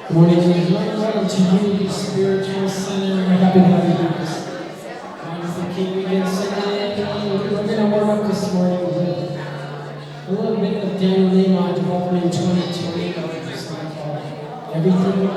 Good morning, everyone. Welcome to Unity Spiritual Center. We're happy to have you with us. Wonderful King Weekend Sunday. We're going to warm up this morning with a little bit of Daniel Nehemiah development 2020 of this song called Everything New.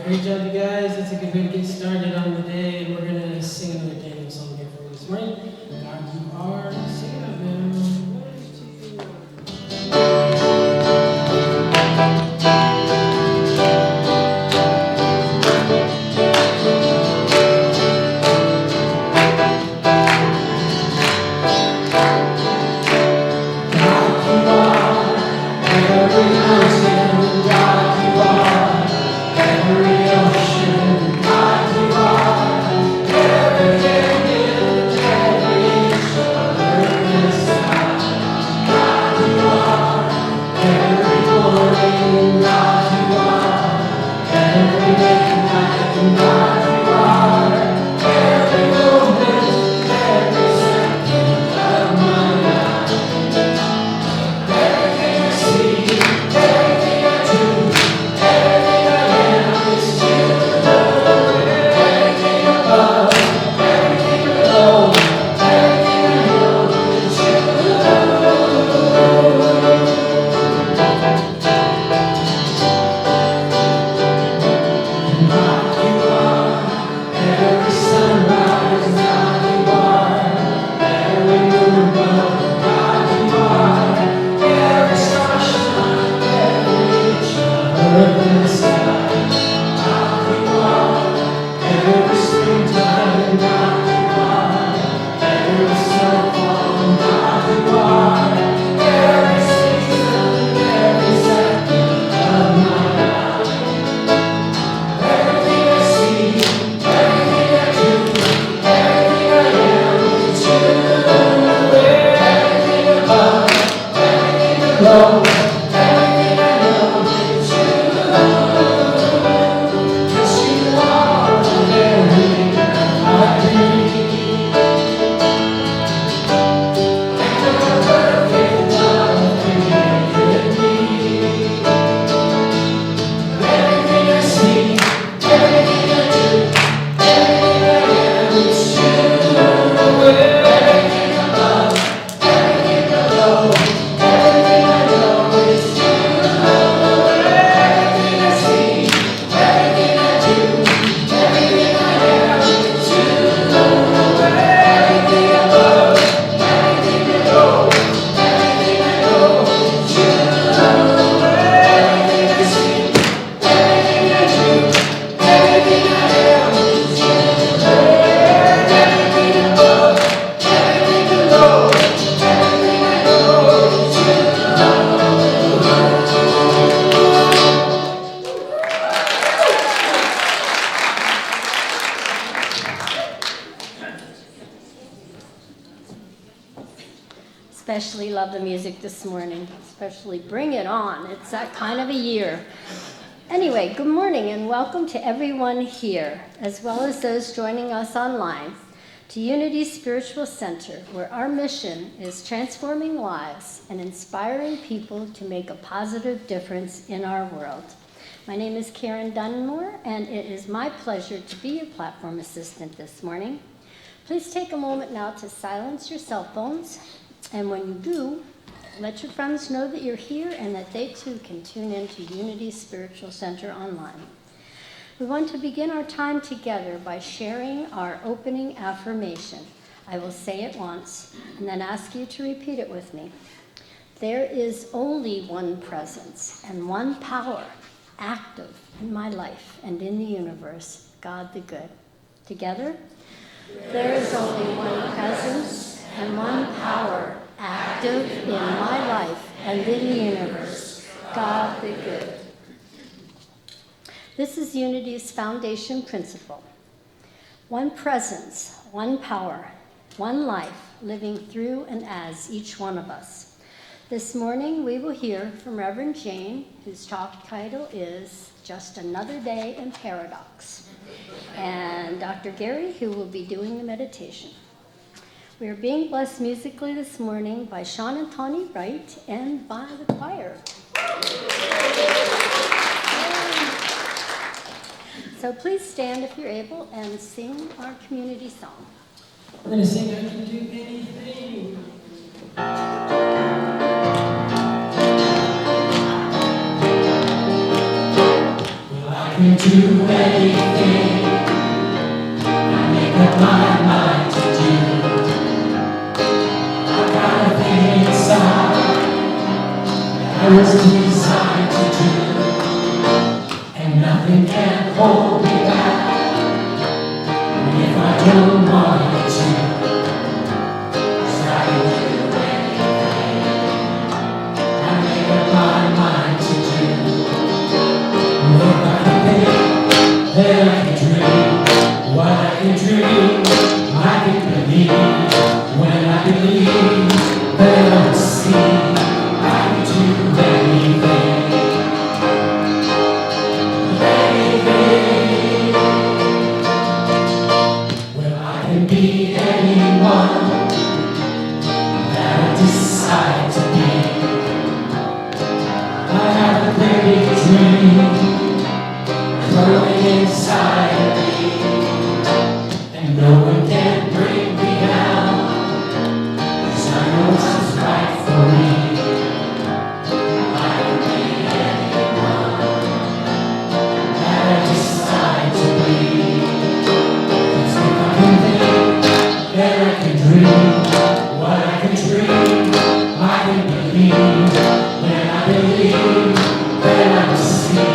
Great job, you guys. That's a good way to get started on the day. And we're going to sing another Daniel song here for you this morning. God, you are. Sing it out now. Every ocean, God, you are. Especially love the music this morning, especially Bring It On. It's that kind of a year. Anyway, good morning and welcome to everyone here, as well as those joining us online, to Unity Spiritual Center, where our mission is transforming lives and inspiring people to make a positive difference in our world. My name is Karen Dunmore, and it is my pleasure to be your platform assistant this morning. Please take a moment now to silence your cell phones. And when you do, let your friends know that you're here and that they too can tune in to Unity Spiritual Center online. We want to begin our time together by sharing our opening affirmation. I will say it once and then ask you to repeat it with me. There is only one presence and one power active in my life and in the universe, God the Good. Together, there is only one presence and one power active in my life and in the universe, God the Good. This is Unity's foundation principle. One presence, one power, one life living through and as each one of us. This morning we will hear from Reverend Jane, whose talk title is Just Another Day in Paradox, and Dr. Gary, who will be doing the meditation. We are being blessed musically this morning by Sean and Tawny Wright and by the choir. So please stand if you're able and sing our community song. We're going to sing I Can Do Anything. Well, I can do anything I make up my mind to do. I was designed to do, and nothing can hold me back if I don't want it to. 'Cause I can do anything I make up my mind to do. Look, I can think, then I can dream. What I can dream, I can believe. When I believe, then I'll see. Be anyone that I decide to be. I have a very dream growing inside of me, and no one can bring me down, 'cause I know what's right for me. I can be anyone that I decide to be. Then I can dream what I can dream. I can believe when I believe. Then I will see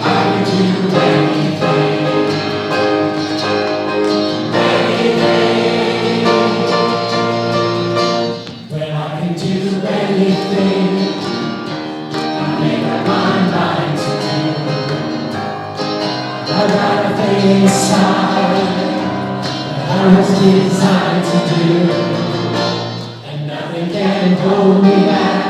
I can do anything. Anything. When I can do anything I make up my mind to do. I got a thing inside I was designed to do, and nothing can hold me back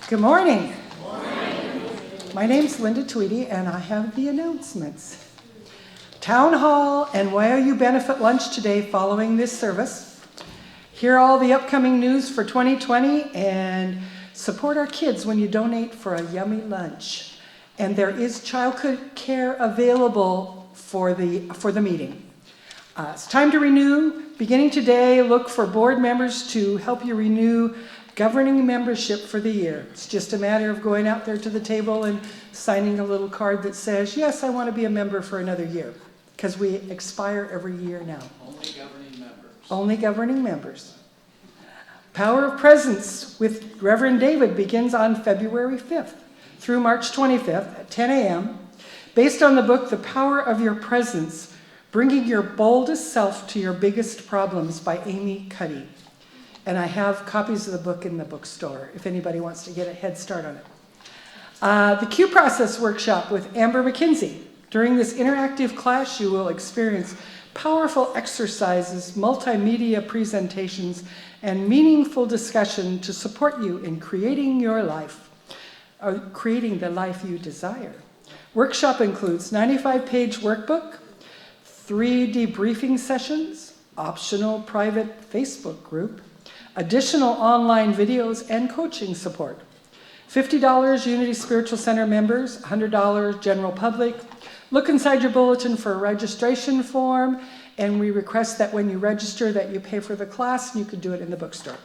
Good morning. My name's Linda Tweedy, and I have the announcements. Town Hall and YOU benefit lunch today following this service. Hear all the upcoming news for 2020 and support our kids when you donate for a yummy lunch. And there is childhood care available for the meeting. It's time to renew. Beginning today, look for board members to help you renew governing membership for the year. It's just a matter of going out there to the table and signing a little card that says, yes, I want to be a member for another year, because we expire every year now. Only governing members. Only governing members. Power of Presence with Reverend David begins on February 5th through March 25th at 10 a.m. Based on the book, The Power of Your Presence, Bringing Your Boldest Self to Your Biggest Problems by Amy Cuddy. And I have copies of the book in the bookstore if anybody wants to get a head start on it. The Q Process Workshop with Amber McKinsey. During this interactive class, you will experience powerful exercises, multimedia presentations, and meaningful discussion to support you in creating your life, or creating the life you desire. Workshop includes 95-page workbook, 3 debriefing sessions, optional private Facebook group, additional online videos, and coaching support. $50 Unity Spiritual Center members, $100 general public. Look inside your bulletin for a registration form, and we request that when you register that you pay for the class, and you can do it in the bookstore.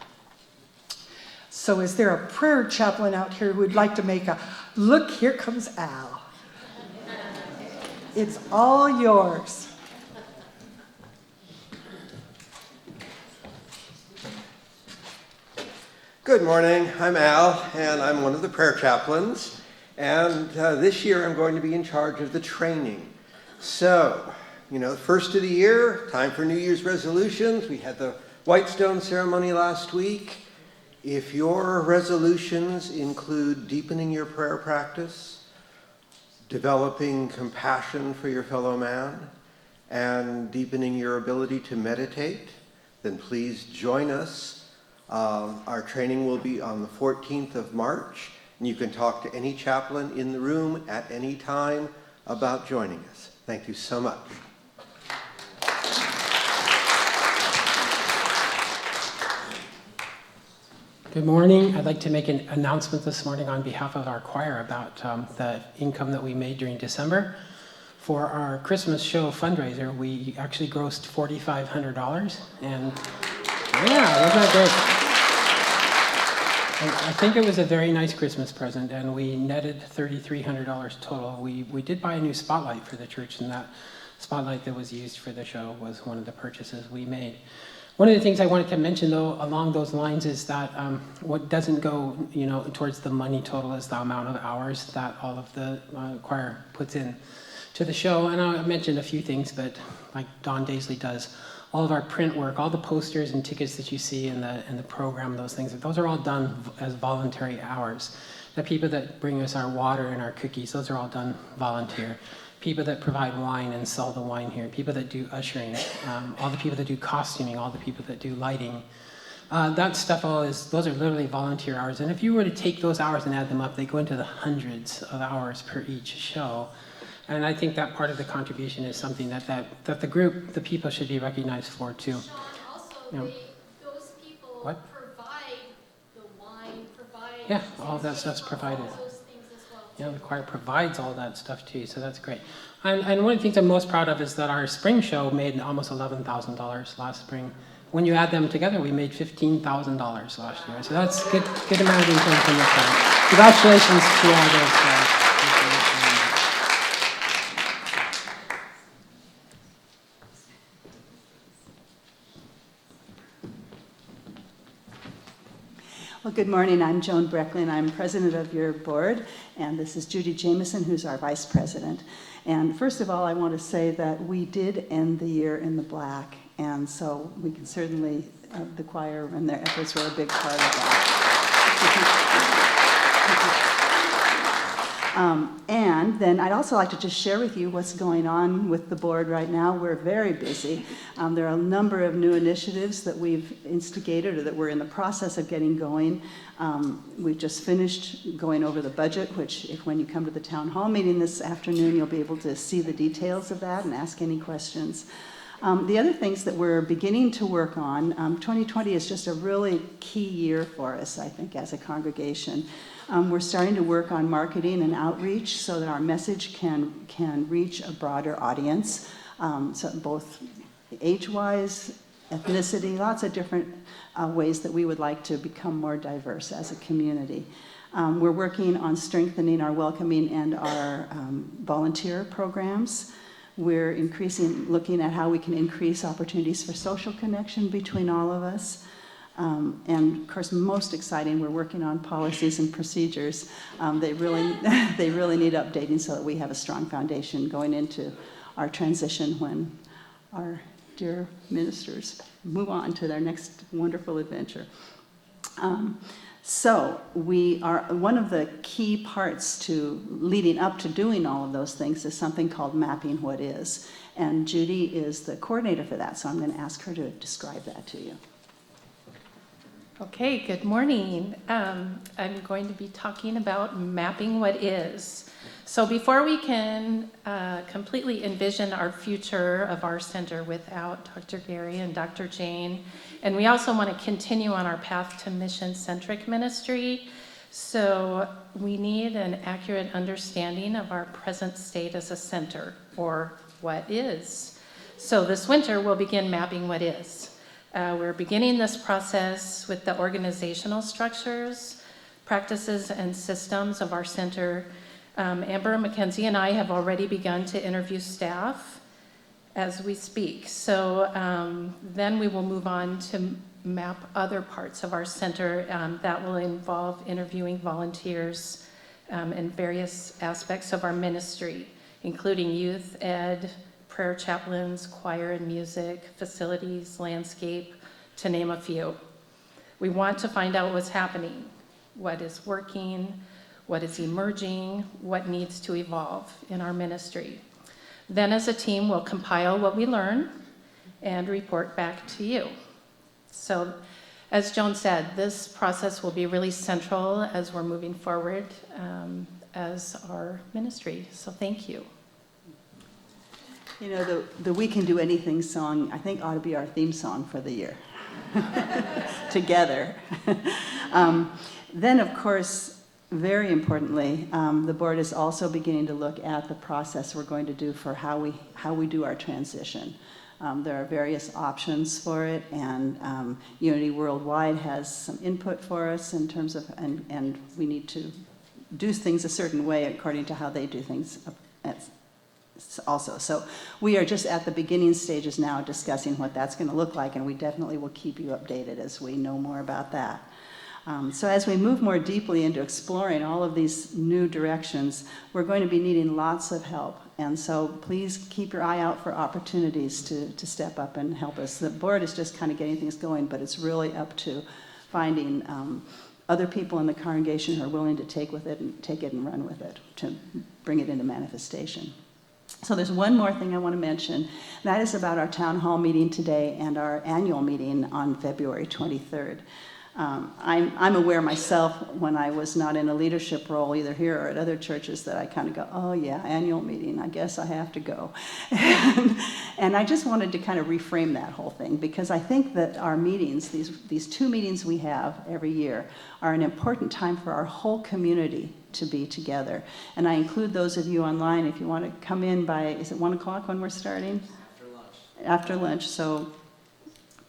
So is there a prayer chaplain out here who would like to make a, look, here comes Al. It's all yours. Good morning, I'm Al, and I'm one of the prayer chaplains, and this year I'm going to be in charge of the training. So, first of the year, time for New Year's resolutions. We had the White Stone ceremony last week. If your resolutions include deepening your prayer practice, developing compassion for your fellow man, and deepening your ability to meditate, then please join us. Our training will be on the 14th of March, and you can talk to any chaplain in the room at any time about joining us. Thank you so much. Good morning. I'd like to make an announcement this morning on behalf of our choir about the income that we made during December. For our Christmas show fundraiser, we actually grossed $4,500, and yeah, wasn't that great? I think it was a very nice Christmas present, and we netted $3,300 total. We did buy a new spotlight for the church, and that spotlight that was used for the show was one of the purchases we made. One of the things I wanted to mention, though, along those lines is that what doesn't go, towards the money total is the amount of hours that all of the choir puts in to the show. And I mentioned a few things, but like Don Daisley does, all of our print work, all the posters and tickets that you see in the program, those are all done as voluntary hours. The people that bring us our water and our cookies, those are all done volunteer. People that provide wine and sell the wine here, people that do ushering, all the people that do costuming, all the people that do lighting. That stuff those are literally volunteer hours. And if you were to take those hours and add them up, they go into the hundreds of hours per each show. And I think that part of the contribution is something that the group, the people should be recognized for too. Sean, also, those people provide the wine, yeah, all that stuff's provided. All those things as well. The choir provides all that stuff too, so that's great. And one of the things I'm most proud of is that our spring show made almost $11,000 last spring. When you add them together, we made $15,000 last year. So that's good amount of income from the choir. Congratulations to all those guys. Well, good morning. I'm Joan Brecklin. I'm president of your board, and this is Judy Jameson, who's our vice president. And first of all, I want to say that we did end the year in the black, and so we can certainly, the choir and their efforts were a big part of that. And then I'd also like to just share with you what's going on with the board right now. We're very busy. There are a number of new initiatives that we've instigated or that we're in the process of getting going. We've just finished going over the budget, which when you come to the town hall meeting this afternoon, you'll be able to see the details of that and ask any questions. The other things that we're beginning to work on, 2020 is just a really key year for us, I think, as a congregation. We're starting to work on marketing and outreach so that our message can reach a broader audience, so both age-wise, ethnicity, lots of different ways that we would like to become more diverse as a community. We're working on strengthening our welcoming and our volunteer programs. We're looking at how we can increase opportunities for social connection between all of us. And of course, most exciting, we're working on policies and procedures. They really need updating so that we have a strong foundation going into our transition when our dear ministers move on to their next wonderful adventure. So we are, one of the key parts to leading up to doing all of those things is something called mapping what is. And Judy is the coordinator for that, so I'm going to ask her to describe that to you. Okay, good morning. I'm going to be talking about mapping what is. So before we can completely envision our future of our center without Dr. Gary and Dr. Jane, and we also want to continue on our path to mission-centric ministry, so we need an accurate understanding of our present state as a center, or what is. So this winter, we'll begin mapping what is. We're beginning this process with the organizational structures, practices, and systems of our center. Amber, Mackenzie, and I have already begun to interview staff as we speak. So then we will move on to map other parts of our center that will involve interviewing volunteers in various aspects of our ministry, including youth ed, prayer chaplains, choir and music, facilities, landscape, to name a few. We want to find out what's happening, what is working, what is emerging, what needs to evolve in our ministry. Then as a team, we'll compile what we learn and report back to you. So as Joan said, this process will be really central as we're moving forward as our ministry. So thank you. You know, the We Can Do Anything song, I think, ought to be our theme song for the year. Together. Then, of course, very importantly, the board is also beginning to look at the process we're going to do for how we do our transition. There are various options for it, and Unity Worldwide has some input for us in terms of, and we need to do things a certain way according to how they do things also. So we are just at the beginning stages now discussing what that's going to look like, and we definitely will keep you updated as we know more about that. So as we move more deeply into exploring all of these new directions, we're going to be needing lots of help. And so please keep your eye out for opportunities to step up and help us. The board is just kind of getting things going, but it's really up to finding other people in the congregation who are willing to take it and run with it, to bring it into manifestation. So there's one more thing I want to mention. That is about our town hall meeting today and our annual meeting on February 23rd. I'm aware myself when I was not in a leadership role either here or at other churches that I kind of go, oh yeah, annual meeting, I guess I have to go. And I just wanted to kind of reframe that whole thing, because I think that our meetings, these two meetings we have every year, are an important time for our whole community to be together. And I include those of you online if you want to come in by, is it 1 o'clock when we're starting? After lunch, so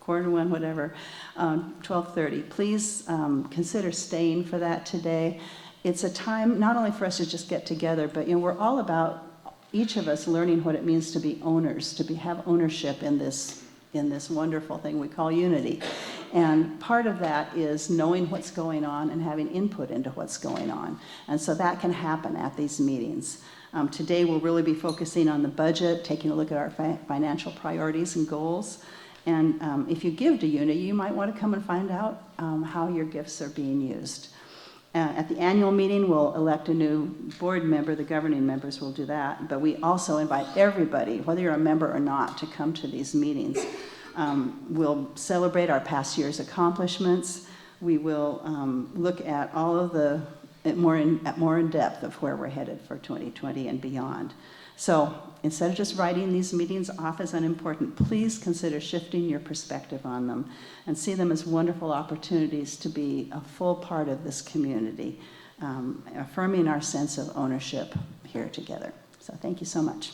1:45, whatever, 12:30. Please consider staying for that today. It's a time not only for us to just get together, but we're all about each of us learning what it means to be owners, to have ownership in this wonderful thing we call unity. And part of that is knowing what's going on and having input into what's going on. And so that can happen at these meetings. Today we'll really be focusing on the budget, taking a look at our financial priorities and goals. And if you give to Unity, you might want to come and find out how your gifts are being used. At the annual meeting, we'll elect a new board member. The governing members will do that. But we also invite everybody, whether you're a member or not, to come to these meetings. We'll celebrate our past year's accomplishments. We will look at all of the more in depth of where we're headed for 2020 and beyond. So instead of just writing these meetings off as unimportant, please consider shifting your perspective on them and see them as wonderful opportunities to be a full part of this community, affirming our sense of ownership here together. So thank you so much.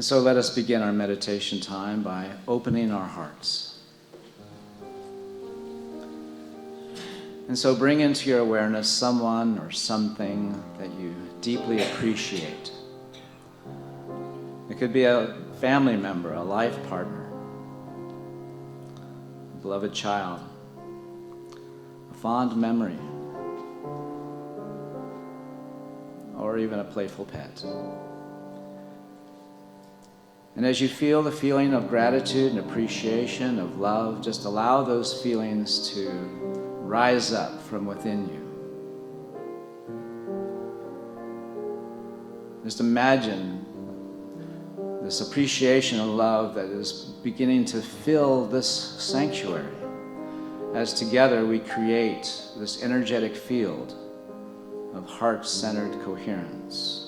And so let us begin our meditation time by opening our hearts. And so bring into your awareness someone or something that you deeply appreciate. It could be a family member, a life partner, a beloved child, a fond memory, or even a playful pet. And as you feel the feeling of gratitude and appreciation, of love, just allow those feelings to rise up from within you. Just imagine this appreciation and love that is beginning to fill this sanctuary as together we create this energetic field of heart-centered coherence.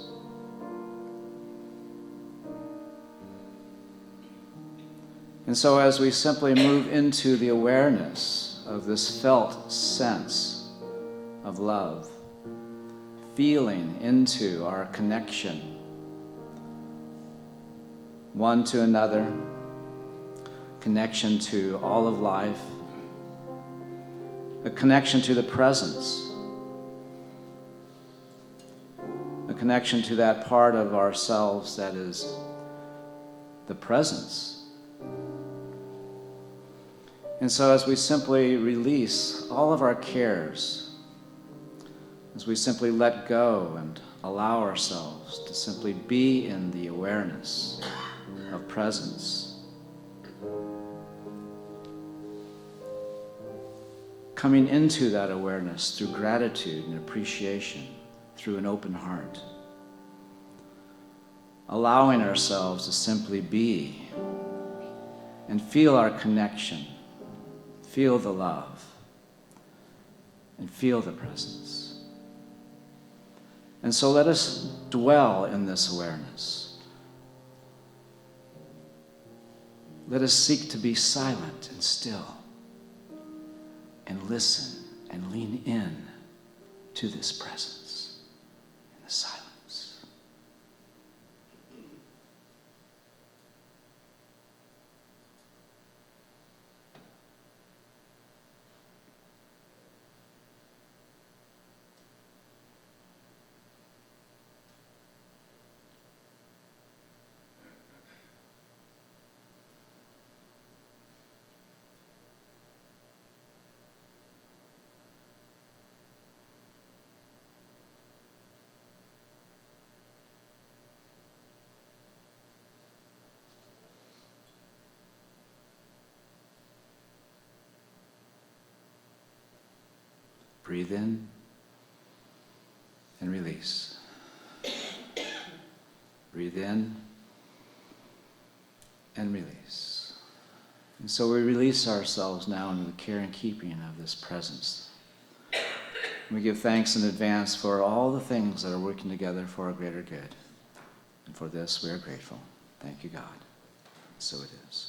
And so as we simply move into the awareness of this felt sense of love, feeling into our connection one to another, connection to all of life, a connection to the presence, a connection to that part of ourselves that is the presence. And so as we simply release all of our cares, as we simply let go and allow ourselves to simply be in the awareness of presence, coming into that awareness through gratitude and appreciation, through an open heart, allowing ourselves to simply be and feel our connection, feel the love, and feel the presence. And so let us dwell in this awareness let us seek to be silent and still and listen and lean in to this presence in the silence. Breathe in and release. Breathe in and release. And so we release ourselves now into the care and keeping of this presence. We give thanks in advance for all the things that are working together for our greater good. And for this we are grateful. Thank you, God. So it is.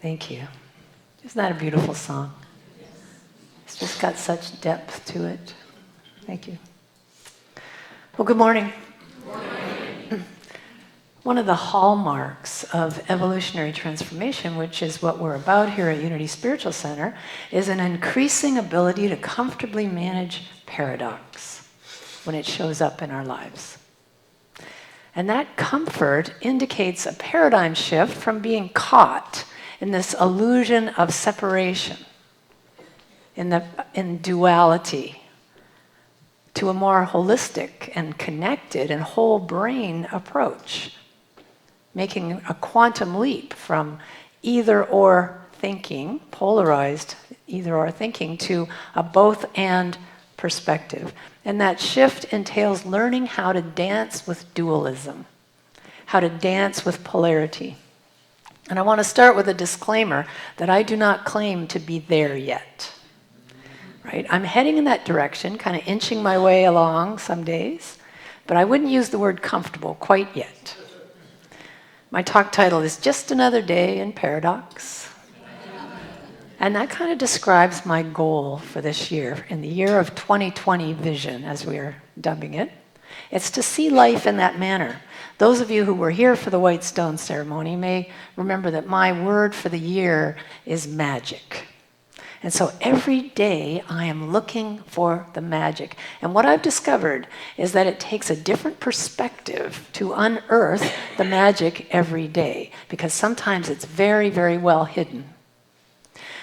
Thank you. Isn't that a beautiful song? It's just got such depth to it. Thank you. Well, good morning. One of the hallmarks of evolutionary transformation, which is what we're about here at Unity Spiritual Center, is an increasing ability to comfortably manage paradox when it shows up in our lives. And that comfort indicates a paradigm shift from being caught in this illusion of separation, in duality, to a more holistic and connected and whole brain approach, making a quantum leap from either or thinking, polarized either or thinking, to a both and perspective. And that shift entails learning how to dance with dualism, how to dance with polarity. And I want to start with a disclaimer that I do not claim to be there yet. Right? I'm heading in that direction, kind of inching my way along some days, but I wouldn't use the word comfortable quite yet. My talk title is Just Another Day in Paradox. And that kind of describes my goal for this year, in the year of 2020 vision, as we are dubbing it. It's to see life in that manner. Those of you who were here for the White Stone ceremony may remember that my word for the year is magic. And so every day I am looking for the magic. And what I've discovered is that it takes a different perspective to unearth the magic every day, because sometimes it's very, very well hidden.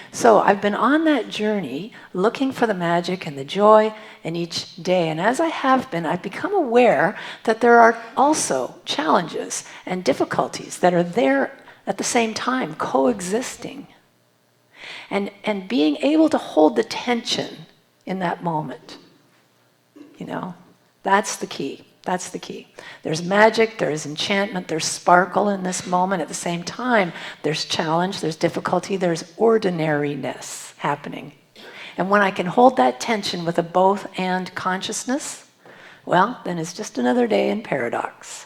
So I've been on that journey looking for the magic and the joy in each day. And as I have been, I've become aware that there are also challenges and difficulties that are there at the same time, coexisting. And being able to hold the tension in that moment, that's the key. That's the key. There's magic, there's enchantment, there's sparkle in this moment. At the same time, there's challenge, there's difficulty, there's ordinariness happening. And when I can hold that tension with a both and consciousness, well, then it's just another day in paradox.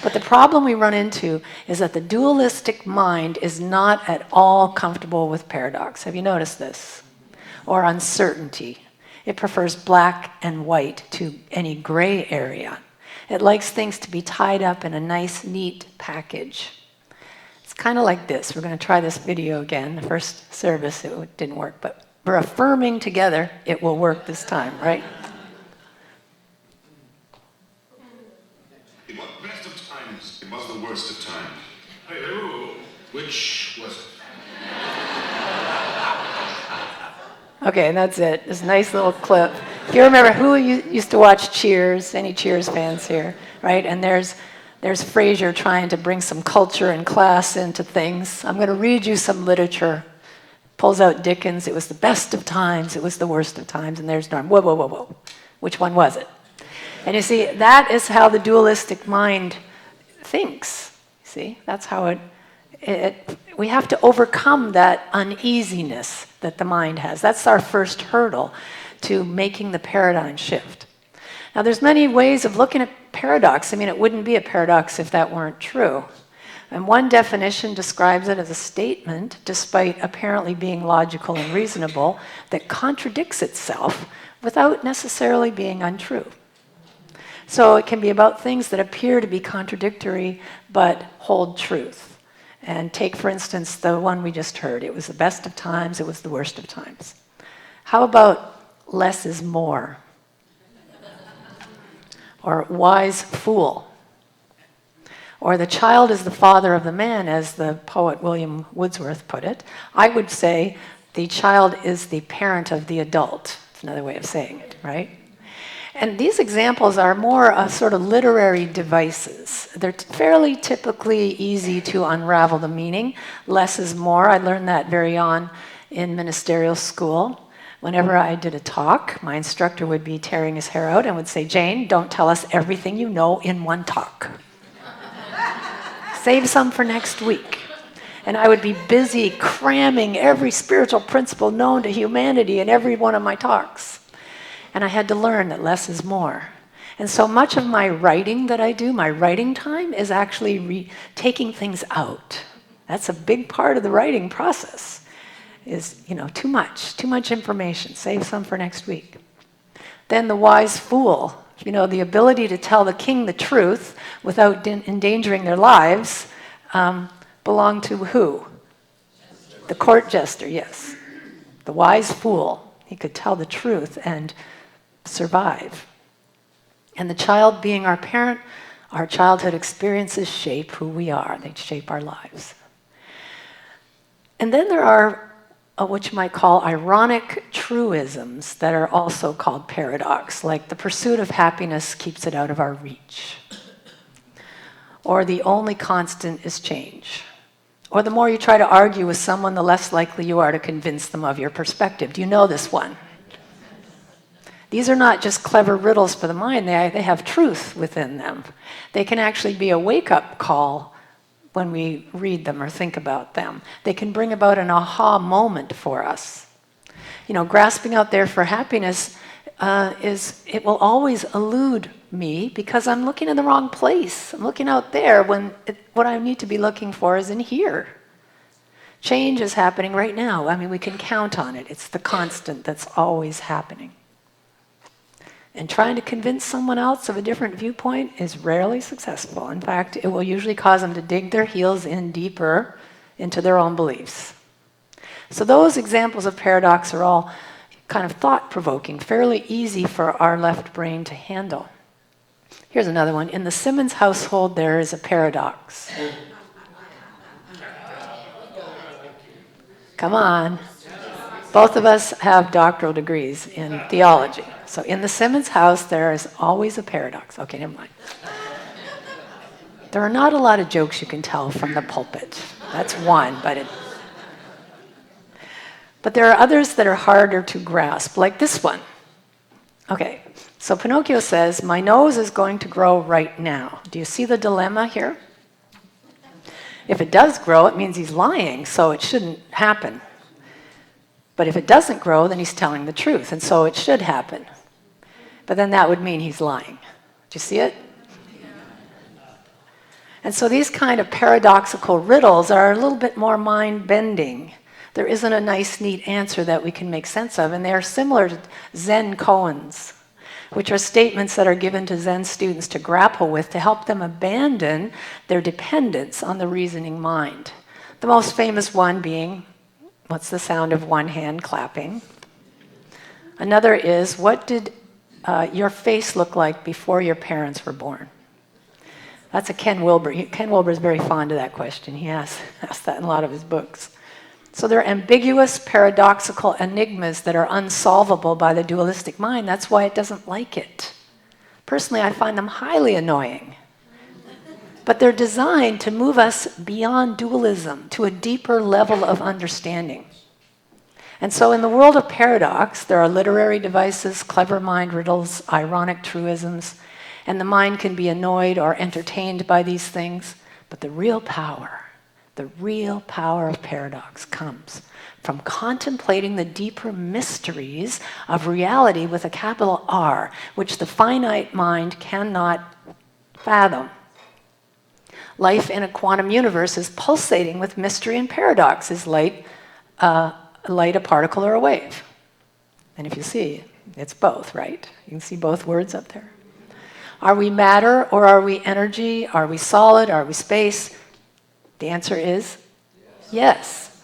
But the problem we run into is that the dualistic mind is not at all comfortable with paradox. Have you noticed this? Or uncertainty. It prefers black and white to any gray area. It likes things to be tied up in a nice, neat package. It's kind of like this. We're going to try this video again. The first service, it didn't work, but we're affirming together it will work this time, right? It was the best of times. It was the worst of times. Hey, which was it? Okay, and that's it. This nice little clip. If you remember, who used to watch Cheers? Any Cheers fans here, right? And there's Frasier trying to bring some culture and class into things. I'm going to read you some literature. Pulls out Dickens. It was the best of times. It was the worst of times. And there's Norm. Whoa, whoa, whoa, whoa. Which one was it? And you see, that is how the dualistic mind thinks. See, that's how we have to overcome that uneasiness that the mind has. That's our first hurdle to making the paradigm shift. Now, there's many ways of looking at paradox. I mean, it wouldn't be a paradox if that weren't true. And one definition describes it as a statement, despite apparently being logical and reasonable, that contradicts itself without necessarily being untrue. So it can be about things that appear to be contradictory but hold truth. And take, for instance, the one we just heard. It was the best of times, it was the worst of times. How about less is more? Or wise fool? Or the child is the father of the man, as the poet William Wordsworth put it. I would say the child is the parent of the adult. It's another way of saying it, right? And these examples are more sort of literary devices. They're fairly typically easy to unravel the meaning. Less is more. I learned that very on in ministerial school. Whenever I did a talk, my instructor would be tearing his hair out and would say, "Jane, don't tell us everything you know in one talk. Save some for next week." And I would be busy cramming every spiritual principle known to humanity in every one of my talks. And I had to learn that less is more. And so much of my writing that I do, my writing time, is actually taking things out. That's a big part of the writing process, is, too much information. Save some for next week. Then the wise fool, the ability to tell the king the truth without endangering their lives, belong to who? The court jester, yes. The wise fool. He could tell the truth and survive. And the child being our parent, our childhood experiences shape who we are. They shape our lives. And then there are what you might call ironic truisms that are also called paradox, like the pursuit of happiness keeps it out of our reach. Or the only constant is change. Or the more you try to argue with someone, the less likely you are to convince them of your perspective. Do you know this one? These are not just clever riddles for the mind, they have truth within them. They can actually be a wake-up call when we read them or think about them. They can bring about an aha moment for us. Grasping out there for happiness it will always elude me because I'm looking in the wrong place. I'm looking out there when what I need to be looking for is in here. Change is happening right now. I mean, we can count on it. It's the constant that's always happening. And trying to convince someone else of a different viewpoint is rarely successful. In fact, it will usually cause them to dig their heels in deeper into their own beliefs. So those examples of paradox are all kind of thought-provoking, fairly easy for our left brain to handle. Here's another one. In the Simmons household, there is a paradox. Come on. Both of us have doctoral degrees in theology. So in the Simmons house, there is always a paradox. Okay, never mind. There are not a lot of jokes you can tell from the pulpit. That's one, but But there are others that are harder to grasp, like this one. Okay, so Pinocchio says, my nose is going to grow right now. Do you see the dilemma here? If it does grow, it means he's lying, so it shouldn't happen. But if it doesn't grow, then he's telling the truth, and so it should happen. But then that would mean he's lying. Do you see it? And so these kind of paradoxical riddles are a little bit more mind-bending. There isn't a nice, neat answer that we can make sense of, and they are similar to Zen koans, which are statements that are given to Zen students to grapple with to help them abandon their dependence on the reasoning mind. The most famous one being, what's the sound of one hand clapping? Another is, what did your face look like before your parents were born? That's a Ken Wilber. Ken Wilber is very fond of that question. He asks that in a lot of his books. So they're ambiguous, paradoxical enigmas that are unsolvable by the dualistic mind. That's why it doesn't like it. Personally, I find them highly annoying. But they're designed to move us beyond dualism to a deeper level of understanding. And so in the world of paradox, there are literary devices, clever mind riddles, ironic truisms, and the mind can be annoyed or entertained by these things. But the real power of paradox comes from contemplating the deeper mysteries of reality with a capital R, which the finite mind cannot fathom. Life in a quantum universe is pulsating with mystery and paradox. Is light a particle or a wave? And if you see, it's both, right? You can see both words up there. Are we matter or are we energy? Are we solid? Are we space? The answer is yes.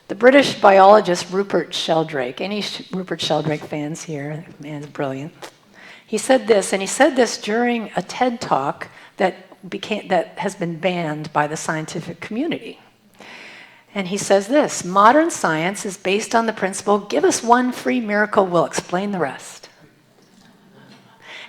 The British biologist Rupert Sheldrake, any Rupert Sheldrake fans here? The man's brilliant. He said this, and he said this during a TED Talk that has been banned by the scientific community. And he says this, modern science is based on the principle, give us one free miracle, we'll explain the rest.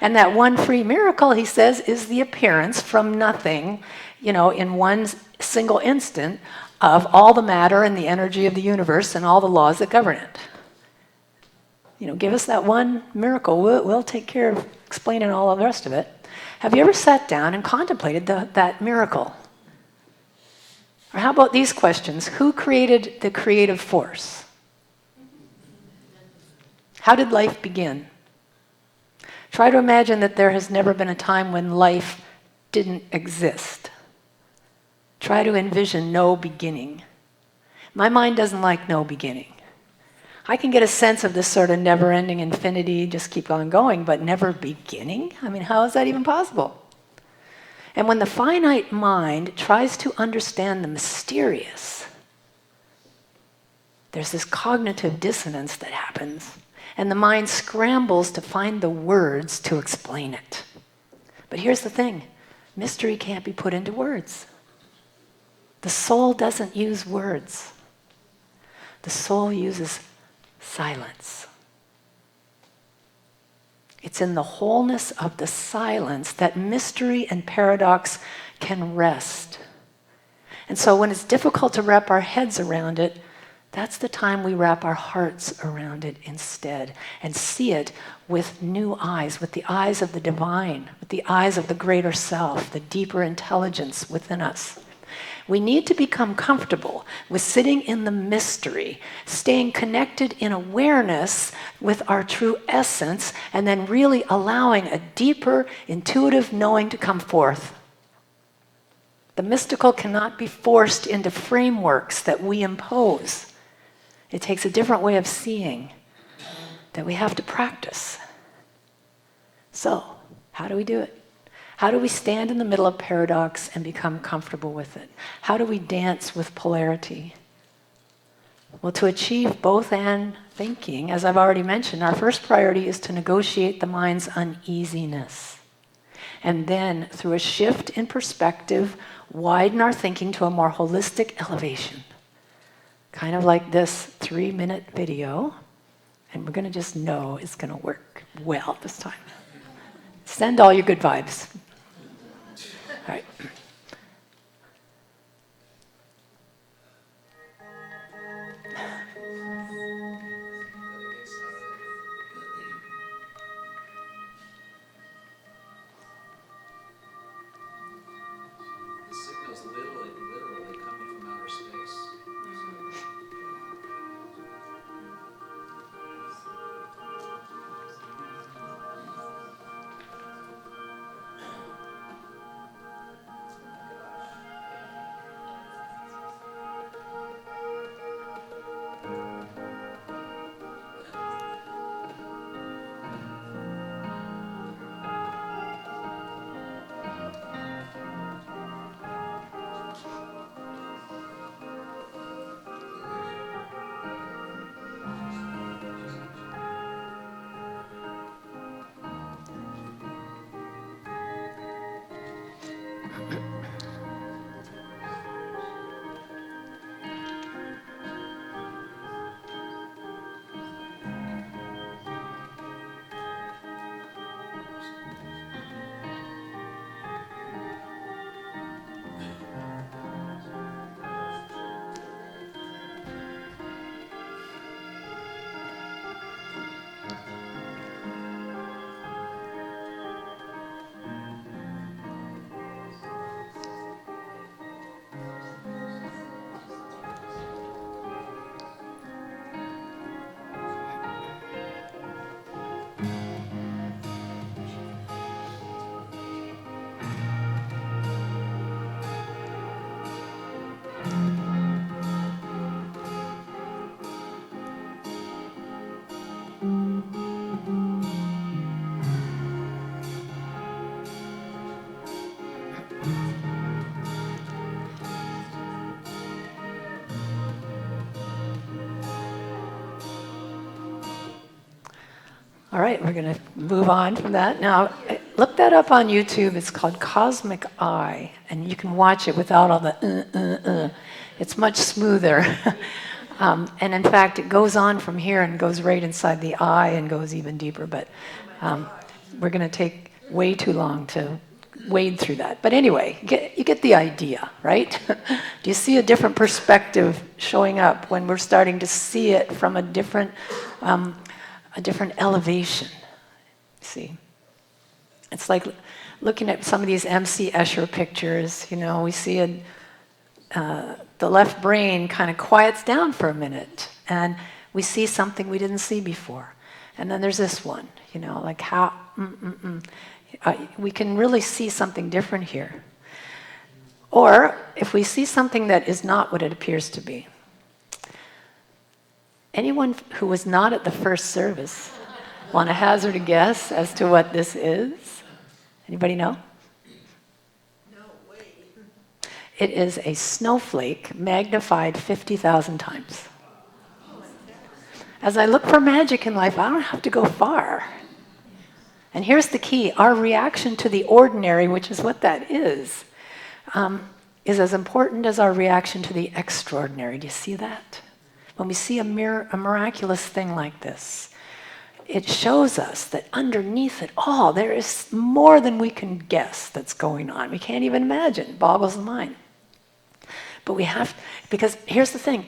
And that one free miracle, he says, is the appearance from nothing, in one single instant of all the matter and the energy of the universe and all the laws that govern it. Give us that one miracle, we'll take care of explaining all of the rest of it. Have you ever sat down and contemplated that miracle? Or how about these questions? Who created the creative force? How did life begin? Try to imagine that there has never been a time when life didn't exist. Try to envision no beginning. My mind doesn't like no beginning. I can get a sense of this sort of never-ending infinity, just keep on going, but never beginning? How is that even possible? And when the finite mind tries to understand the mysterious, there's this cognitive dissonance that happens, and the mind scrambles to find the words to explain it. But here's the thing, mystery can't be put into words. The soul doesn't use words. The soul uses silence. It's in the wholeness of the silence that mystery and paradox can rest. And so when it's difficult to wrap our heads around it, that's the time we wrap our hearts around it instead and see it with new eyes, with the eyes of the divine, with the eyes of the greater self, the deeper intelligence within us. We need to become comfortable with sitting in the mystery, staying connected in awareness with our true essence, and then really allowing a deeper, intuitive knowing to come forth. The mystical cannot be forced into frameworks that we impose. It takes a different way of seeing that we have to practice. So, how do we do it? How do we stand in the middle of paradox and become comfortable with it? How do we dance with polarity? Well, to achieve both and thinking, as I've already mentioned, our first priority is to negotiate the mind's uneasiness. And then, through a shift in perspective, widen our thinking to a more holistic elevation. Kind of like this 3-minute video. And we're going to just know it's going to work well this time. Send all your good vibes. All right. All right, we're going to move on from that. Now, look that up on YouTube. It's called Cosmic Eye, and you can watch it without all the It's much smoother. And in fact, it goes on from here and goes right inside the eye and goes even deeper. But we're going to take way too long to wade through that. But anyway, you get the idea, right? Do you see a different perspective showing up when we're starting to see it from a different elevation? See, it's like looking at some of these M.C. Escher pictures. You know, we see the left brain kind of quiets down for a minute, and we see something we didn't see before. And then there's this one, you know, like how we can really see something different here. Or if we see something that is not what it appears to be. Anyone who was not at the first service want to hazard a guess as to what this is? Anybody know? No way. It is a snowflake magnified 50,000 times. As I look for magic in life, I don't have to go far. And here's the key. Our reaction to the ordinary, which is what that is as important as our reaction to the extraordinary. Do you see that? When we see a miraculous thing like this, it shows us that underneath it all, there is more than we can guess that's going on. We can't even imagine. It boggles the mind. But we have, because here's the thing.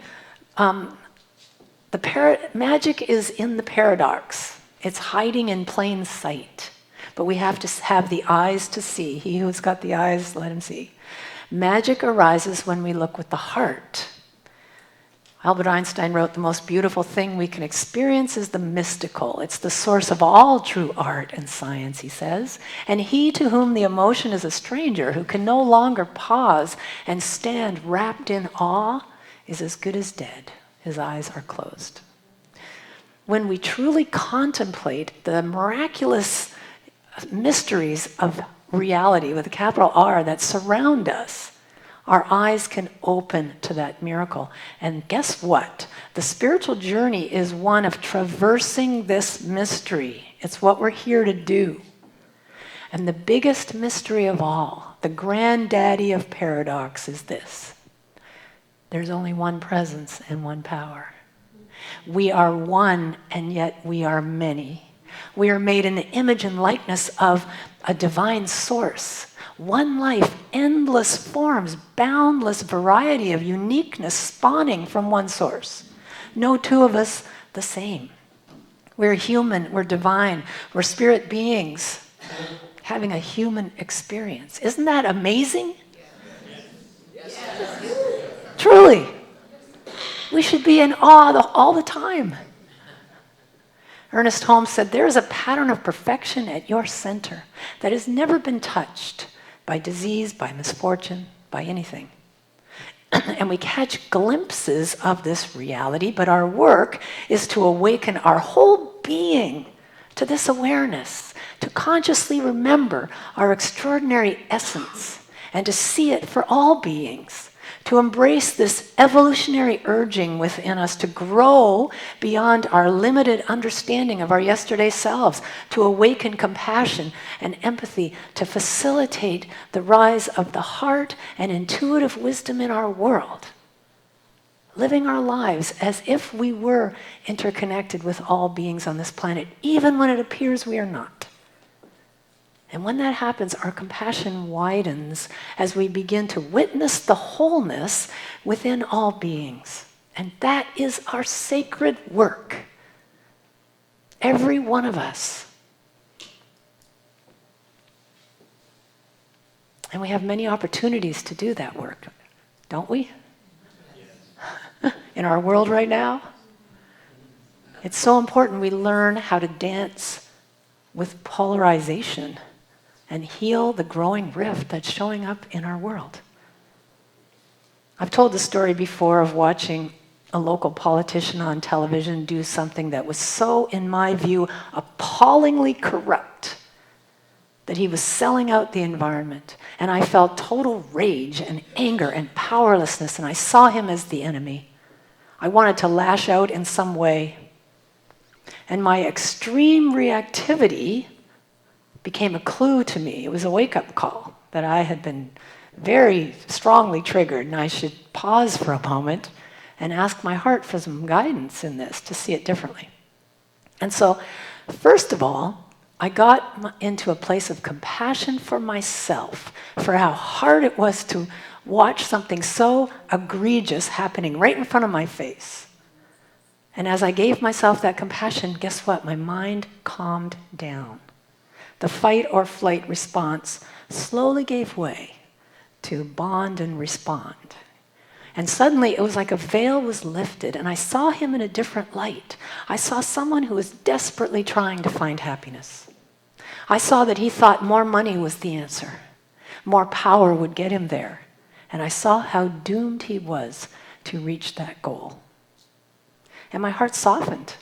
Magic is in the paradox. It's hiding in plain sight. But we have to have the eyes to see. He who's got the eyes, let him see. Magic arises when we look with the heart. Albert Einstein wrote, the most beautiful thing we can experience is the mystical. It's the source of all true art and science, he says. And he to whom the emotion is a stranger, who can no longer pause and stand wrapped in awe, is as good as dead. His eyes are closed. When we truly contemplate the miraculous mysteries of reality with a capital R that surround us, our eyes can open to that miracle. And guess what? The spiritual journey is one of traversing this mystery. It's what we're here to do. And the biggest mystery of all, the granddaddy of paradox, is this. There's only one presence and one power. We are one, and yet we are many. We are made in the image and likeness of a divine source. One life, endless forms, boundless variety of uniqueness spawning from one source. No two of us the same. We're human, we're divine, we're spirit beings having a human experience. Isn't that amazing? Yes. Truly. We should be in awe all the time. Ernest Holmes said, there is a pattern of perfection at your center that has never been touched by disease, by misfortune, by anything. And we catch glimpses of this reality, but our work is to awaken our whole being to this awareness, to consciously remember our extraordinary essence, and to see it for all beings. To embrace this evolutionary urging within us to grow beyond our limited understanding of our yesterday selves, to awaken compassion and empathy, to facilitate the rise of the heart and intuitive wisdom in our world. Living our lives as if we were interconnected with all beings on this planet, even when it appears we are not. And when that happens, our compassion widens as we begin to witness the wholeness within all beings. And that is our sacred work. Every one of us. And we have many opportunities to do that work, don't we? Yes. In our world right now. It's so important we learn how to dance with polarization and heal the growing rift that's showing up in our world. I've told the story before of watching a local politician on television do something that was so, in my view, appallingly corrupt that he was selling out the environment. And I felt total rage and anger and powerlessness, and I saw him as the enemy. I wanted to lash out in some way. And my extreme reactivity became a clue to me. It was a wake-up call that I had been very strongly triggered, and I should pause for a moment and ask my heart for some guidance in this to see it differently. And so, first of all, I got into a place of compassion for myself, for how hard it was to watch something so egregious happening right in front of my face. And as I gave myself that compassion, guess what? My mind calmed down. The fight or flight response slowly gave way to bond and respond. And suddenly it was like a veil was lifted, and I saw him in a different light. I saw someone who was desperately trying to find happiness. I saw that he thought more money was the answer. More power would get him there. And I saw how doomed he was to reach that goal. And my heart softened.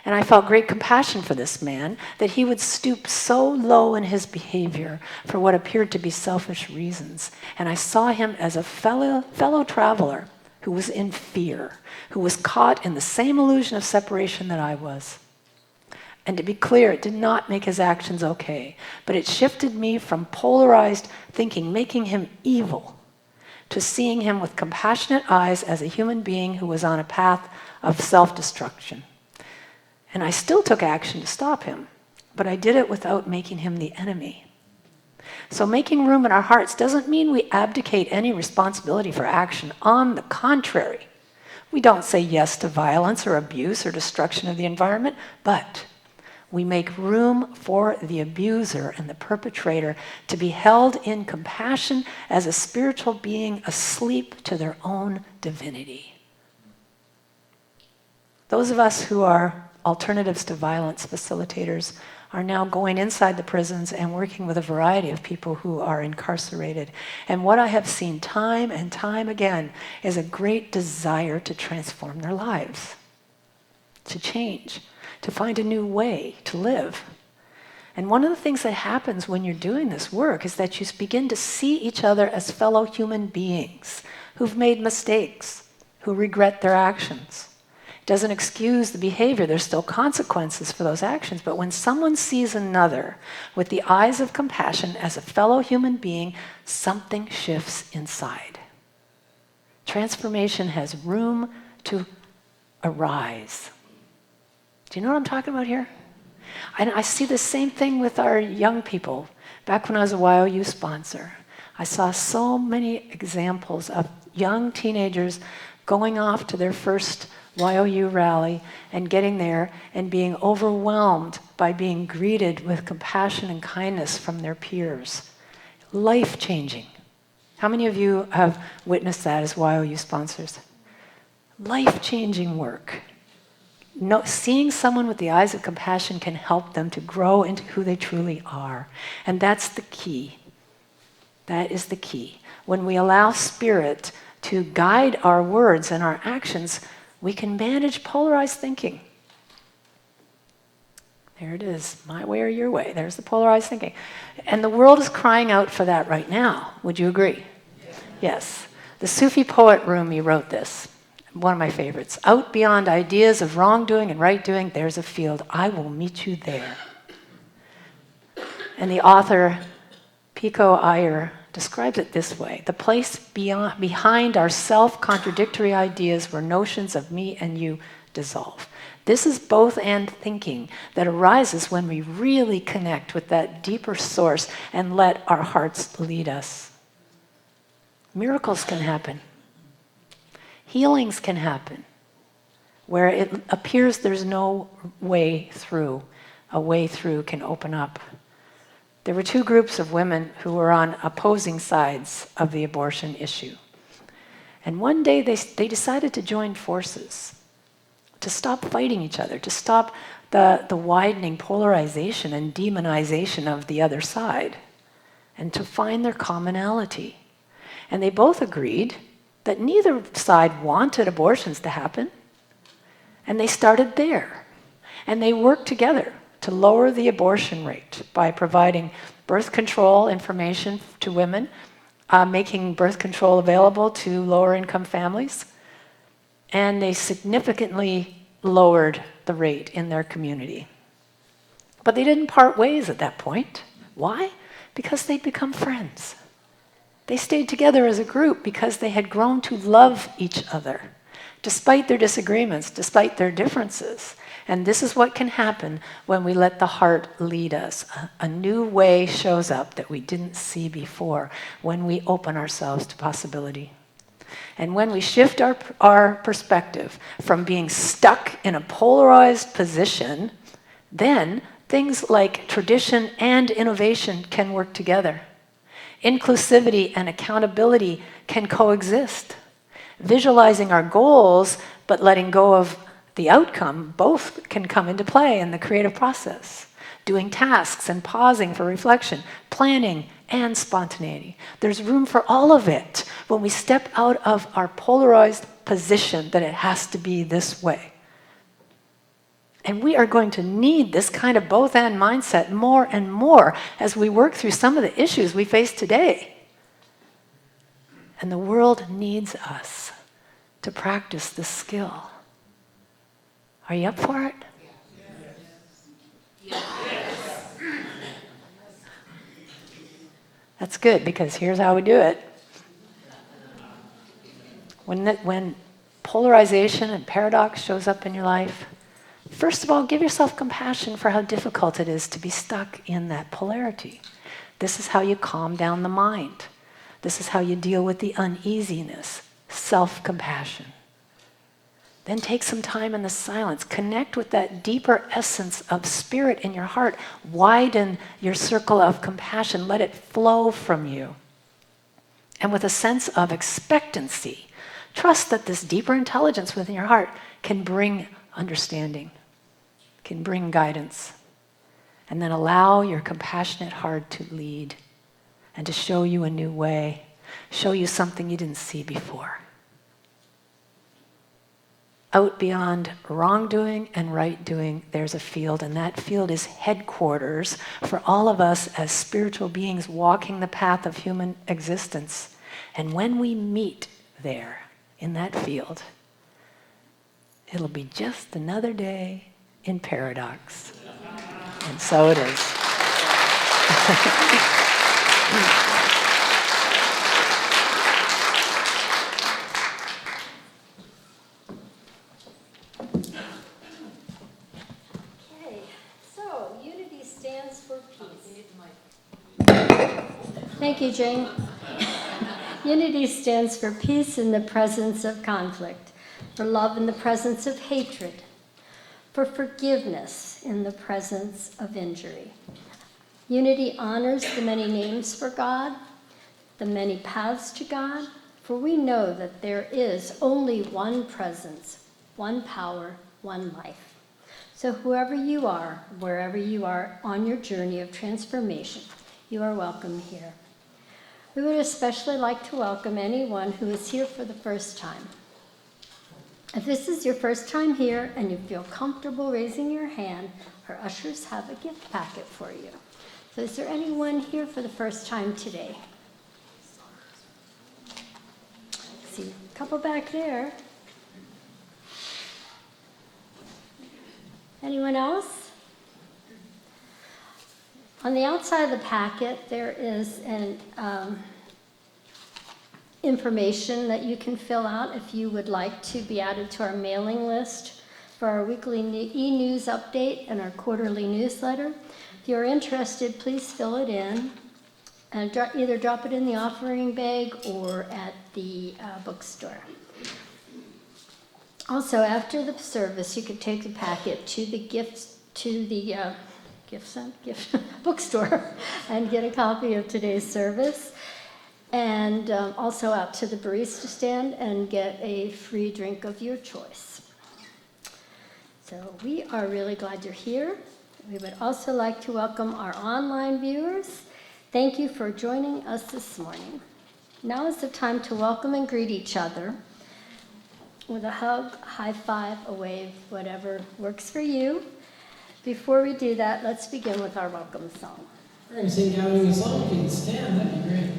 And I felt great compassion for this man, that he would stoop so low in his behavior for what appeared to be selfish reasons. And I saw him as a fellow traveler who was in fear, who was caught in the same illusion of separation that I was. And to be clear, it did not make his actions okay, but it shifted me from polarized thinking, making him evil, to seeing him with compassionate eyes as a human being who was on a path of self-destruction. And I still took action to stop him, but I did it without making him the enemy. So making room in our hearts doesn't mean we abdicate any responsibility for action. On the contrary, we don't say yes to violence or abuse or destruction of the environment, but we make room for the abuser and the perpetrator to be held in compassion as a spiritual being asleep to their own divinity. Those of us who are alternatives to violence facilitators are now going inside the prisons and working with a variety of people who are incarcerated. And what I have seen time and time again is a great desire to transform their lives, to change, to find a new way to live. And one of the things that happens when you're doing this work is that you begin to see each other as fellow human beings who've made mistakes, who regret their actions. It doesn't excuse the behavior. There's still consequences for those actions. But when someone sees another with the eyes of compassion as a fellow human being, something shifts inside. Transformation has room to arise. Do you know what I'm talking about here? And I see the same thing with our young people. Back when I was a YOU sponsor, I saw so many examples of young teenagers going off to their first YOU rally and getting there and being overwhelmed by being greeted with compassion and kindness from their peers. Life-changing. How many of you have witnessed that as YOU sponsors? Life-changing work. No, seeing someone with the eyes of compassion can help them to grow into who they truly are. And that's the key. That is the key. When we allow Spirit to guide our words and our actions, we can manage polarized thinking. There it is, my way or your way. There's the polarized thinking. And the world is crying out for that right now. Would you agree? Yes. The Sufi poet Rumi wrote this. One of my favorites. Out beyond ideas of wrongdoing and right doing, there's a field. I will meet you there. And the author, Pico Iyer, describes it this way. The place behind our self-contradictory ideas where notions of me and you dissolve. This is both and thinking that arises when we really connect with that deeper source and let our hearts lead us. Miracles can happen. Healings can happen where it appears there's no way through. A way through can open up. There were two groups of women who were on opposing sides of the abortion issue. And one day they decided to join forces, to stop fighting each other, to stop the widening polarization and demonization of the other side, and to find their commonality. And they both agreed that neither side wanted abortions to happen. And they started there. And they worked together to lower the abortion rate by providing birth control information to women, making birth control available to lower income families. And they significantly lowered the rate in their community. But they didn't part ways at that point. Why? Because they'd become friends. They stayed together as a group because they had grown to love each other, despite their disagreements, despite their differences. And this is what can happen when we let the heart lead us. A new way shows up that we didn't see before when we open ourselves to possibility. And when we shift our perspective from being stuck in a polarized position, then things like tradition and innovation can work together. Inclusivity and accountability can coexist. Visualizing our goals, but letting go of the outcome, both can come into play in the creative process. Doing tasks and pausing for reflection, planning and spontaneity. There's room for all of it when we step out of our polarized position that it has to be this way. And we are going to need this kind of both and mindset more and more as we work through some of the issues we face today. And the world needs us to practice this skill. Are you up for it? That's good, because here's how we do it. When polarization and paradox shows up in your life, first of all, give yourself compassion for how difficult it is to be stuck in that polarity. This is how you calm down the mind. This is how you deal with the uneasiness, self-compassion. Then take some time in the silence. Connect with that deeper essence of spirit in your heart. Widen your circle of compassion. Let it flow from you. And with a sense of expectancy, trust that this deeper intelligence within your heart can bring understanding, can bring guidance. And then allow your compassionate heart to lead and to show you a new way, show you something you didn't see before. Out beyond wrongdoing and right doing, there's a field, and that field is headquarters for all of us as spiritual beings walking the path of human existence. And when we meet there, in that field, it'll be just another day in paradox. And so it is. Thank you, Jane. Unity stands for peace in the presence of conflict, for love in the presence of hatred, for forgiveness in the presence of injury. Unity honors the many names for God, the many paths to God, for we know that there is only one presence, one power, one life. So whoever you are, wherever you are on your journey of transformation, you are welcome here. We would especially like to welcome anyone who is here for the first time. If this is your first time here and you feel comfortable raising your hand, our ushers have a gift packet for you. So is there anyone here for the first time today? See a couple back there. Anyone else? On the outside of the packet, there is an information that you can fill out if you would like to be added to our mailing list for our weekly e-news update and our quarterly newsletter. If you're interested, please fill it in and either drop it in the offering bag or at the bookstore. Also, after the service, you could take the packet to the bookstore and get a copy of today's service, and also out to the barista stand and get a free drink of your choice. So we are really glad you're here. We would also like to welcome our online viewers. Thank you for joining us this morning. Now is the time to welcome and greet each other with a hug, high five, a wave, whatever works for you. Before we do that, let's begin with our welcome song. We're going to sing Gathering a Song. If you can stand, that'd be great.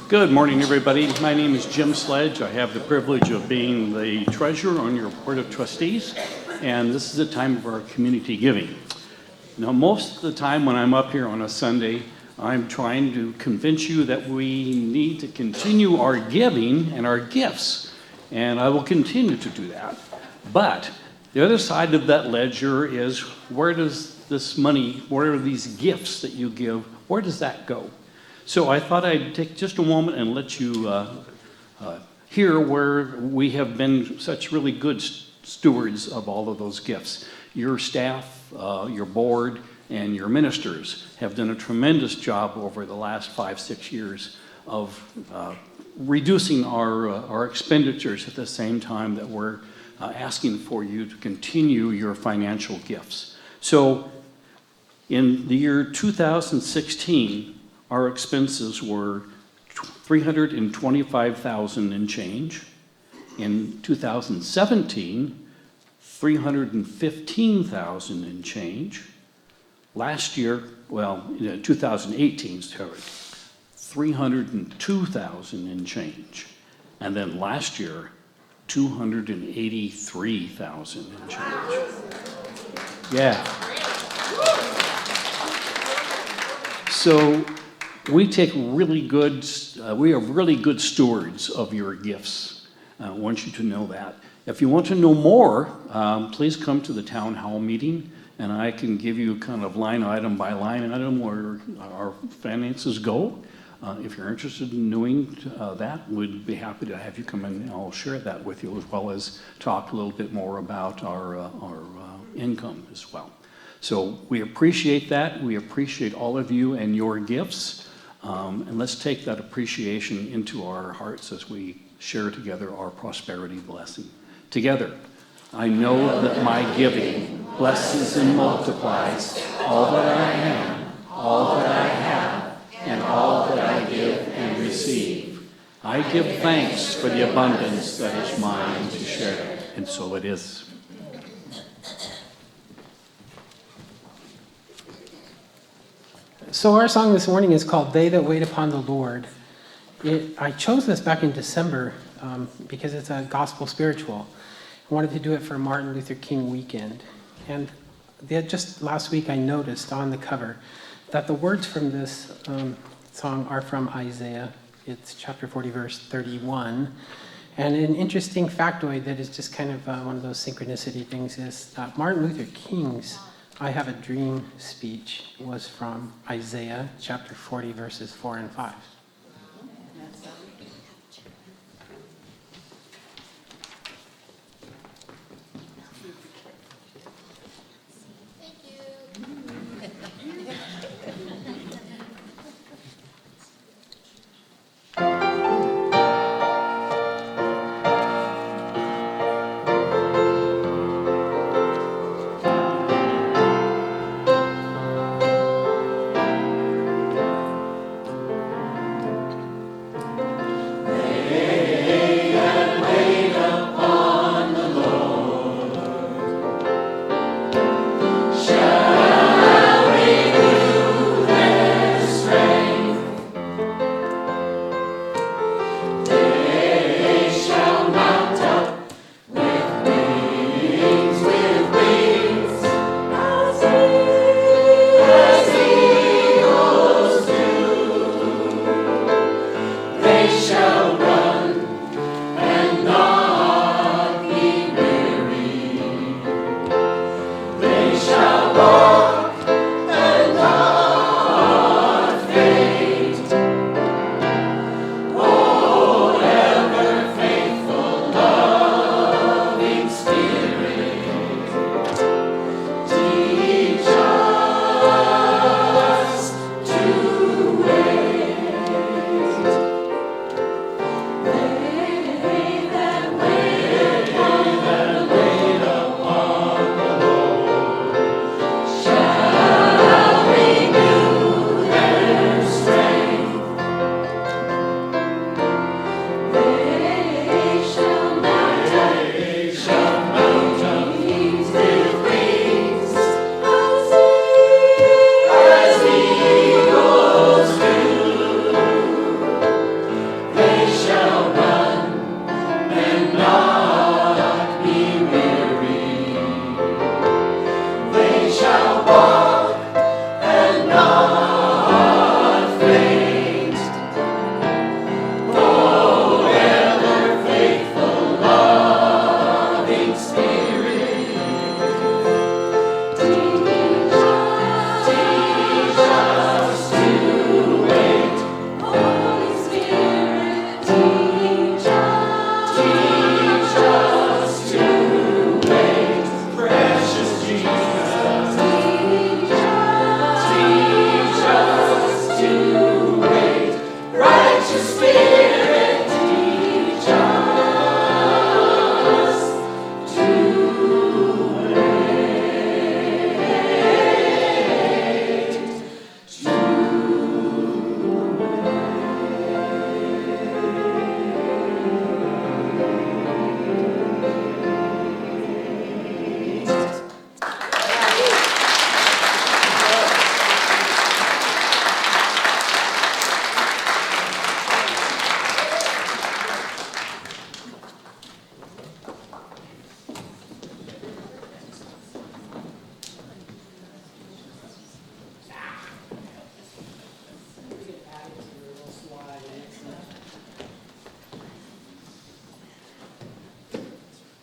Good morning, everybody. My name is Jim Sledge. I have the privilege of being the treasurer on your board of trustees, and this is the time of our community giving. Now, most of the time when I'm up here on a Sunday, I'm trying to convince you that we need to continue our giving and our gifts, and I will continue to do that. But the other side of that ledger is, where does this money, where are these gifts that you give, where does that go? So I thought I'd take just a moment and let you hear where we have been such really good stewards of all of those gifts. Your staff, your board, and your ministers have done a tremendous job over the last 5-6 years of reducing our expenditures at the same time that we're asking for you to continue your financial gifts. So in the year 2016, our expenses were $325,000 and change. In 2017, $315,000 and change. Last year, 2018, sorry, $302,000 and change. And then last year, $283,000 and change. Yeah. So we take we are really good stewards of your gifts. I want you to know that. If you want to know more, please come to the town hall meeting, and I can give you kind of line item by line item where our finances go. If you're interested in knowing that, we'd be happy to have you come in, and I'll share that with you, as well as talk a little bit more about our income as well. So we appreciate that. We appreciate all of you and your gifts. And let's take that appreciation into our hearts as we share together our prosperity blessing. Together, I know that my giving blesses and multiplies all that I am, all that I have, and all that I give and receive. I give thanks for the abundance that is mine to share. And so it is. So our song this morning is called They That Wait Upon the Lord. I chose this back in December because it's a gospel spiritual. I wanted to do it for Martin Luther King weekend. And just last week I noticed on the cover that the words from this song are from Isaiah. It's chapter 40, verse 31. And an interesting factoid that is just kind of one of those synchronicity things is Martin Luther King's I Have a Dream speech was from Isaiah chapter 40, verses 4 and 5.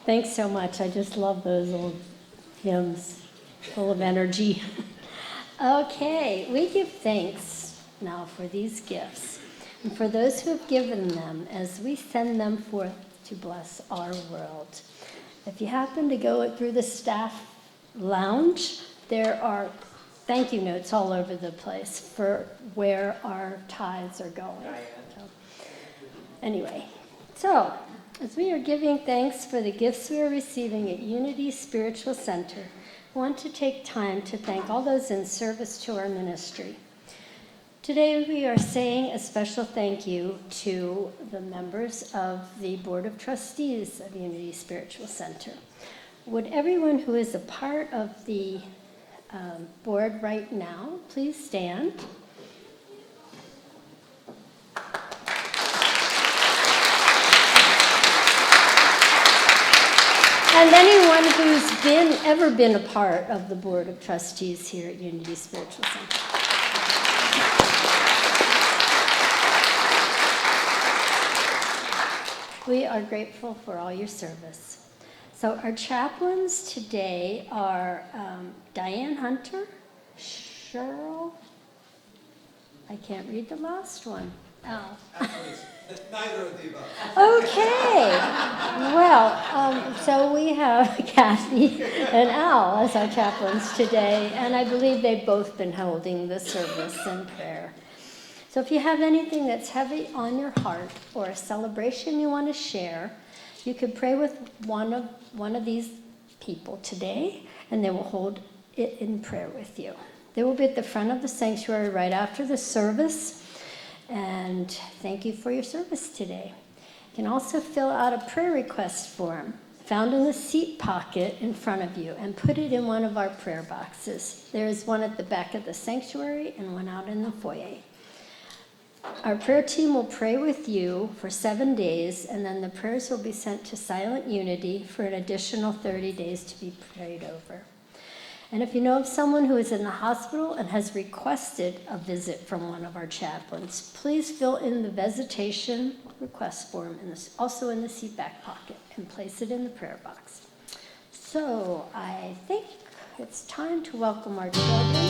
Thanks so much. I just love those old hymns, full of energy. Okay, we give thanks now for these gifts and for those who have given them as we send them forth to bless our world. If you happen to go through the staff lounge, there are thank you notes all over the place for where our tithes are going. Anyway, so as we are giving thanks for the gifts we are receiving at Unity Spiritual Center, I want to take time to thank all those in service to our ministry. Today we are saying a special thank you to the members of the Board of Trustees of Unity Spiritual Center. Would everyone who is a part of the board right now please stand? And anyone who's ever been a part of the Board of Trustees here at Unity Spiritual Center. We are grateful for all your service. So our chaplains today are Diane Hunter, Cheryl, I can't read the last one. Al. Neither of the above. Okay. Well, so we have Kathy and Al as our chaplains today, and I believe they've both been holding the service in prayer. So if you have anything that's heavy on your heart or a celebration you want to share, you could pray with one of these people today, and they will hold it in prayer with you. They will be at the front of the sanctuary right after the service. And thank you for your service today. You can also fill out a prayer request form found in the seat pocket in front of you and put it in one of our prayer boxes. There is one at the back of the sanctuary and one out in the foyer. Our prayer team will pray with you for 7 days, and then the prayers will be sent to Silent Unity for an additional 30 days to be prayed over. And if you know of someone who is in the hospital and has requested a visit from one of our chaplains, please fill in the visitation request form also in the seat back pocket and place it in the prayer box. So I think it's time to welcome our children.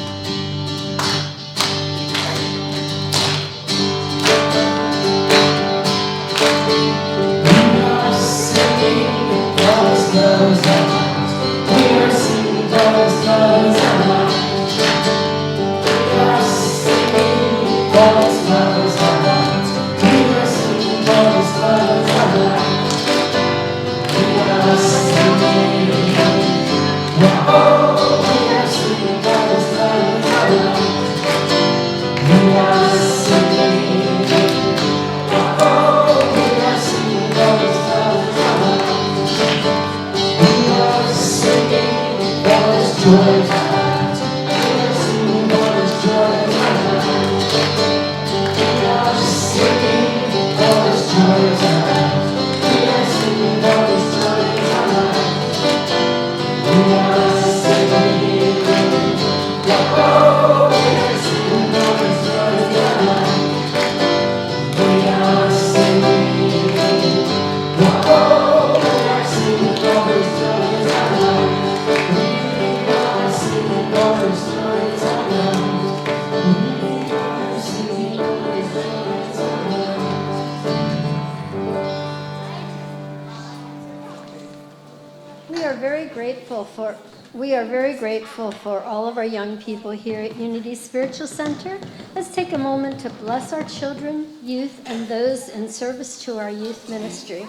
We are very grateful for all of our young people here at Unity Spiritual Center. Let's take a moment to bless our children, youth, and those in service to our youth ministry.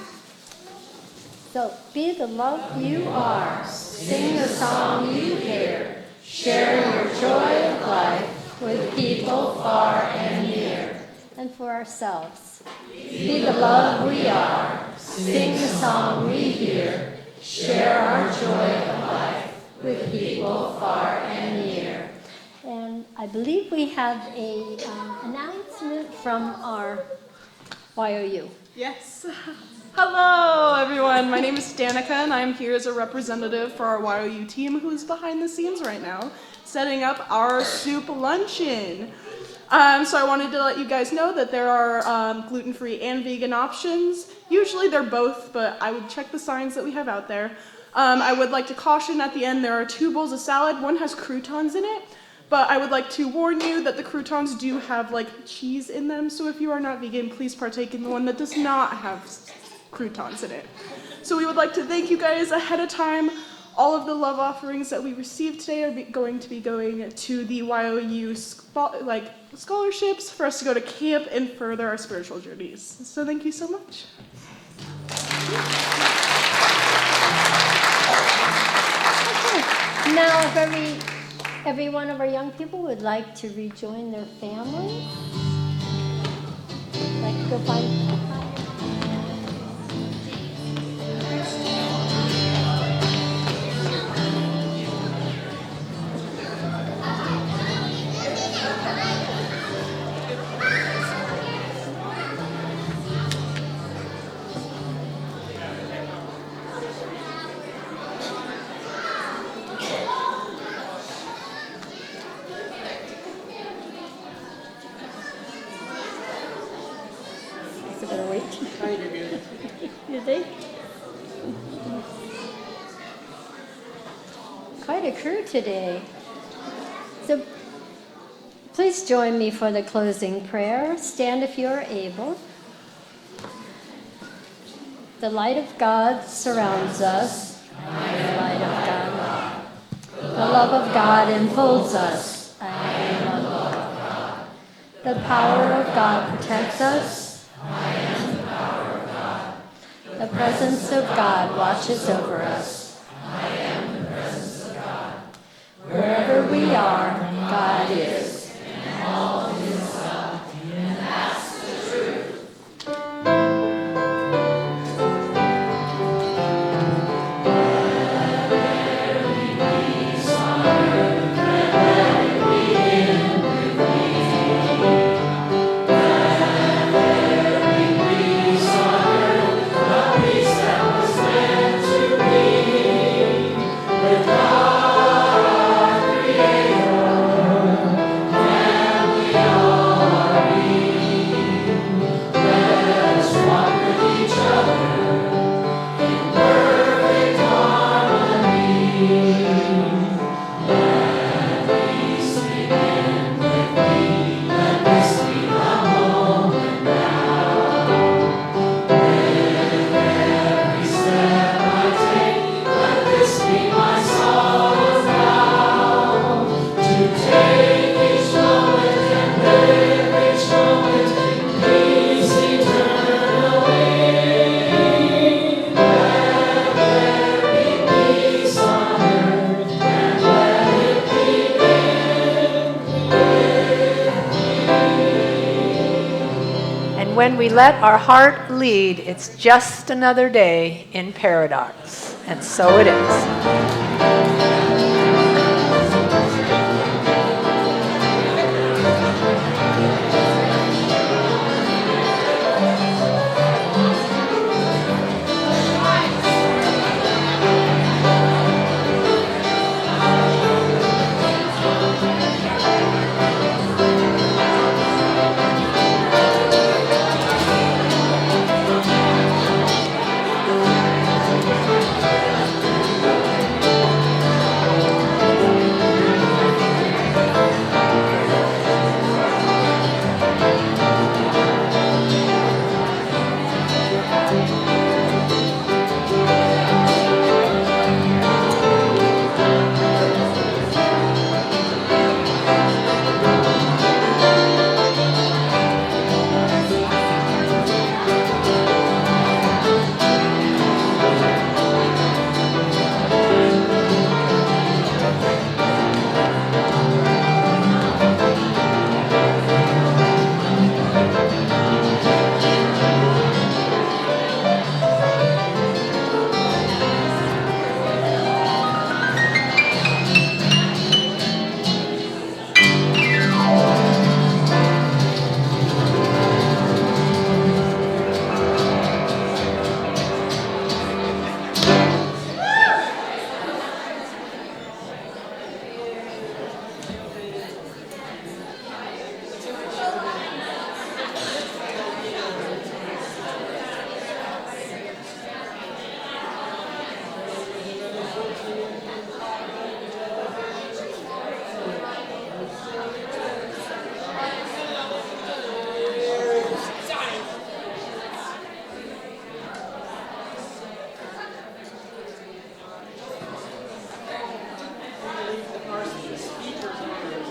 So, be the love you are. Sing the song you hear. Share your joy of life with people far and near. And for ourselves, be the love we are. Sing the song we hear. Share our joy of life with people far and near. And I believe we have an announcement from our YOU. Yes. Hello, everyone. My name is Danica, and I'm here as a representative for our YOU team who's behind the scenes right now, setting up our soup luncheon. So I wanted to let you guys know that there are gluten-free and vegan options. Usually they're both, but I would check the signs that we have out there. I would like to caution at the end, there are 2 bowls of salad. One has croutons in it, but I would like to warn you that the croutons do have cheese in them. So if you are not vegan, please partake in the one that does not have croutons in it. So we would like to thank you guys ahead of time. All of the love offerings that we received today are going to be going to the YOU scholarships for us to go to camp and further our spiritual journeys. So thank you so much. Now, if every one of our young people would like to rejoin their family, like to go find. We're going to wait Did they? Quite a crew today. So please join me for the closing prayer. Stand if you are able. The light of God surrounds us. I am the light of God. The love of God enfolds us. I am the love of God. The power of God protects us. I am the power of God. The presence of God watches over us. I am the presence of God. Wherever we are, God is. And all is well. And that's the truth. And when we let our heart lead, it's just another day in paradox. And so it is.